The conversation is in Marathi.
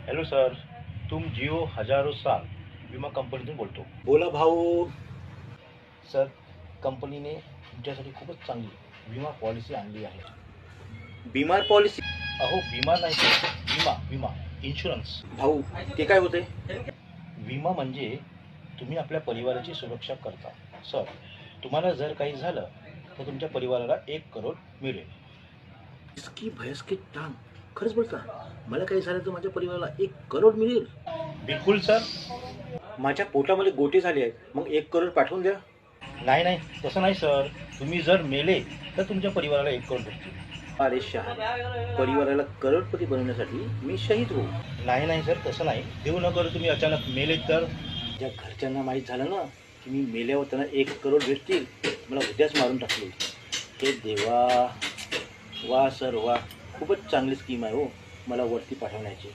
हॅलो सर, तुम जिओ हजारो साल विमा कंपनीतून बोलतो. बोला भाऊ. सर, कंपनीने तुमच्यासाठी खूपच चांगली विमा पॉलिसी आणली आहे. बिमार पॉलिसी? अहो, विमा नाही सर, विमा विमा इन्शुरन्स. भाऊ ते काय होते? विमा म्हणजे तुम्ही आपल्या परिवाराची सुरक्षा करता. सर, तुम्हाला जर काही झालं तर तुमच्या परिवाराला 1 करोड मिळेल. इसकी भैंस की टांग. खरंच बोलता? मला काही झालं तर माझ्या परिवाराला 1 करोड मिळेल? बिलकुल सर. माझ्या पोटामध्ये गोटे झाले आहेत, मग 1 करोड पाठवून द्या. नाही नाही, तसं नाही सर. तुम्ही जर मेले तर तुमच्या परिवाराला 1 करोड भेटतील. अरे शहा, परिवाराला करोडपती बनवण्यासाठी मी शहीद होऊ? नाही नाही सर, तसं नाही. देऊ नका तुम्ही अचानक मेले तर. माझ्या घरच्यांना माहीत झालं ना की मी मेल्यावर त्यांना 1 करोड भेटतील, मला उद्याच मारून टाकले. हे देवा. वा सर वा, खूपच चांगली स्कीम आहे हो मला वरती पाठवण्याची.